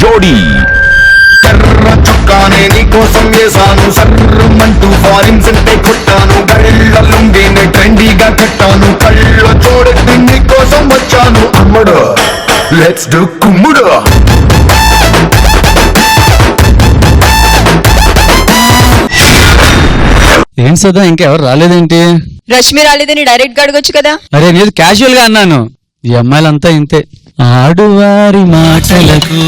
జోడీ. కర్ర చుక్కానే నీకోసం వేసాను, సర్రమంటూ ఫారిన్ సెంటే కొట్టాను, గళ్ళ లుంగిని ట్రెండీగా కట్టాను, కళ్ళ చూడెత్తి నీకోసం వచ్చాను అమ్ముడు. లెట్స్ డు కుమ్ముడు. ఏం సదా ఇంకెవరు రాలేదేంటి? రష్మి రాలేదని డైరెక్ట్ గా అడగొచ్చు కదా. అరే నేను క్యాజువల్ గా అన్నాను. ఈ అమ్మాయిలంతా ఇంతే. ఆడువారి మాటలకు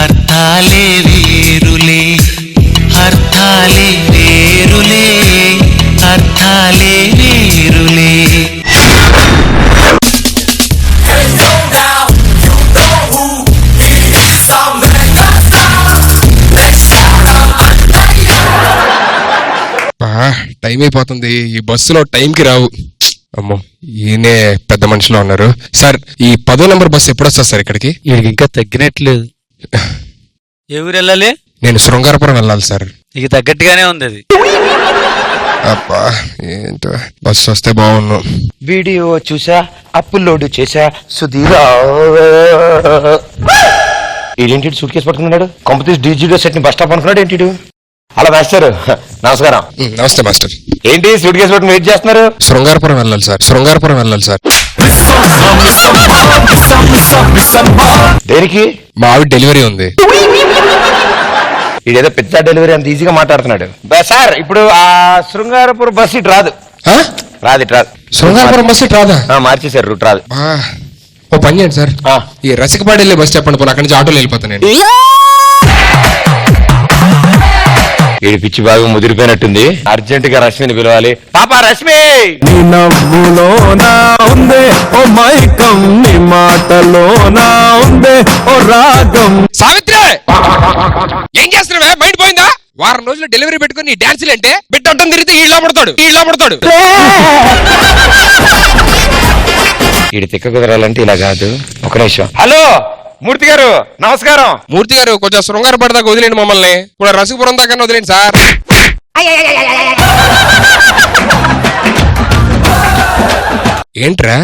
అర్థాలే వేరులే, అర్థాలే వేరులే, అర్థాలే వేరులే. టైం అయిపోతుంది, ఈ బస్సులో టైంకి రావు. అమ్మో, ఈయనే పెద్ద మనుషులో ఉన్నారు. సార్, ఈ 10వ నెంబర్ బస్సు ఎప్పుడు వస్తుంది సార్ ఇక్కడికి? వీడికి ఇంకా తగ్గినట్లేదు. ఎవరు వెళ్ళాలి? నేను శృంగారపురం వెళ్ళాలి సార్. నీకు తగ్గట్టుగానే ఉంది అది. అబ్బా, ఏంటో బస్సు వస్తే బాగున్నాను. వీడియో చూసా, అప్లోడ్ చేసా, సుధీరా. ఏంటి సూట్ కేసు పట్టుకున్నాడు? కంపెనీ డిజిటల్ సెట్ ని బస్ స్టాప్ అనుకున్నాడు ఏంటి? హలో మాస్టర్, నమస్కారం. నమస్తే మాస్టర్. ఏంటి సూట్ కేసు పట్టుకుని వెయిట్ చేస్తున్నారు? శృంగారపురం వెళ్ళాలి సార్, శృంగారపురం వెళ్ళాలి సార్. దేనికి? మా ఆవిడ డెలివరీ ఉంది. ఇదేదో పెద్ద డెలివరీ అంత ఈజీగా మాట్లాడుతున్నాడు. సార్ ఇప్పుడు ఆ శృంగారపురం బస్ ఇటు రాదు. ఆ? రాదు, ఇటు రాదు. శృంగారపురం బస్సు ఇటు రాదా? మార్చేశారు, రూట్ రాదు. ఓ పని చేయండి సార్, ఈ రసికపాడు వెళ్ళే బస్ చెప్పండి, పోనీ అక్కడి నుంచి ఆటోలో వెళ్ళిపోతాను నేను. వీడి పిచ్చి బాగా ముదిరిపోయినట్టుంది. అర్జెంట్ గా రశ్మిని పిలవాలి. పాపా రశ్మి! నీ నవ్వులో నా ఉందే ఓ మైకం, నీ మాటలో నా ఉందే ఓ రాగం. సావిత్రి, ఏం చేస్తున్నావే? మైండ్ పోయిందా? వారం రోజులు డెలివరీ పెట్టుకుని డాన్సులు అంటే బిడ్డ అడ్డం తిరిగితే ఈళ్ళ పడతాడు. వీడి తిక్క కుదరాలంటే ఇలా కాదు. ఒక నిమిషం. హలో మూర్తి గారు, నమస్కారం. మూర్తి గారు, కొంచెం శృంగారపడ దాకా వదిలేండి మమ్మల్ని, కూడా రసికపురం దాకా వదిలేండి సార్. ఏంట్రా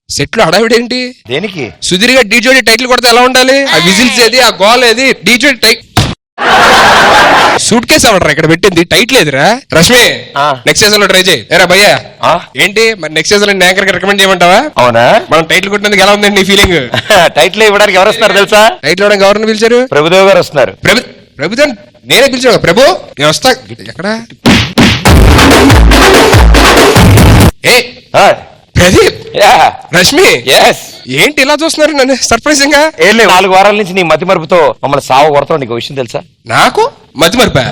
సెట్లు అడావిడేంటి? దేనికి? సుధీర్గా డీజోడి టైటిల్ కొడితే ఎలా ఉండాలి? ఆ విజిల్స్ ఏది, ఆ గోల్ ఏది? డీజోడి టైట్ సూట్ కేసు అవడరా ఇక్కడ పెట్టింది, టైటిల్ ఏదిరా? రష్మి, నెక్స్ట్ సీజన్ లో ట్రై చేయి. ఏరా భయ్యా, ఏంటి మరి నెక్స్ట్ సీజన్ లో యాంకర్ రికమెండ్ చేయమంటావా? అవునా? మనం టైటిల్ కొట్టినందుకు ఎలా ఉందండి నీ ఫీలింగ్? టైటిల్ ఇవ్వడానికి ఎవరు వస్తున్నారు తెలుసా? టైటిల్ ఇవ్వడానికి ఎవరిని పిలిచారు? ప్రభుదేవ్ గారు వస్తున్నారు. ప్రభుత్వం నేనే పిలిచాను. ప్రభు, నేను వస్తా. ఎక్కడ? ఏ ప్రదీప్, రష్మి, ఏంటి ఇలా చూస్తున్నారు నన్ను సర్ప్రైజింగ్ గా? 4 వారాల నుంచి నీ మతి మరుపుతో మమ్మల్ని సాగు కొడతావు. నీకు విషయం తెలుసా? నాకు మతి మరిపా?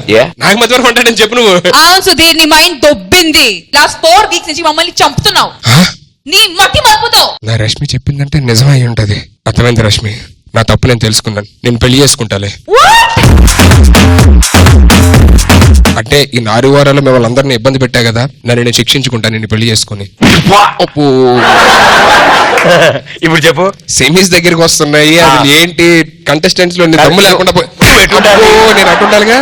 నాకు మతి మరపు అంటాడని చెప్పు నువ్వు. సుధీర్, నీ మైండ్ దొబ్బింది. లాస్ట్ 4 వీక్స్ నుంచి మమ్మల్ని చంపుతున్నావు నీ మతి మరుపుతో. నా రష్మి చెప్పిందంటే నిజమై ఉంటది. అర్థమైంది రష్మి, నా తప్పు నేను తెలుసుకున్నాను. నేను పెళ్లి చేసుకుంటాలే. అంటే ఈ 4 వారాలు మిమ్మల్ని అందరినీ ఇబ్బంది పెట్టా కదా, నన్ను నేను శిక్షించుకుంటాను నేను పెళ్లి చేసుకుని. ఇప్పుడు చెప్పు. సెమీస్ దగ్గరికి వస్తున్నాయి, అది ఏంటి కంటెస్టెంట్స్ లో దమ్ము లేకుండా నేను అటుండాలిగా,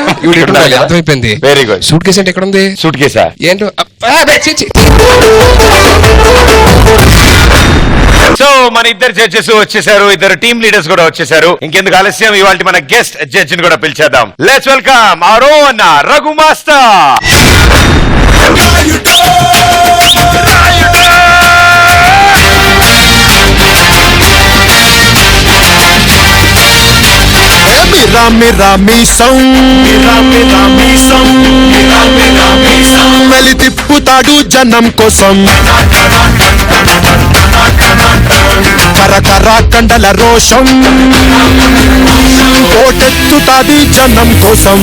అర్థమైపోయింది. Very good. సూట్ కేసు అంటే ఎక్కడ ఉంది? సూట్ కేసా? ఏంటో. సో మన ఇద్దరు జడ్జెస్ వచ్చేసారు, ఇద్దరు టీమ్ లీడర్స్ కూడా వచ్చేసారు. ఇంకెందుకు ఆలస్యం, ఇవాళ మన గెస్ట్ జడ్జి ని కూడా పిలిచేద్దాం. Let's welcome our own Raghu master. మెలి తిప్పుతాడు జనం కోసం, కరకర కండల రోషం, కోటెత్తుతాది జనం కోసం.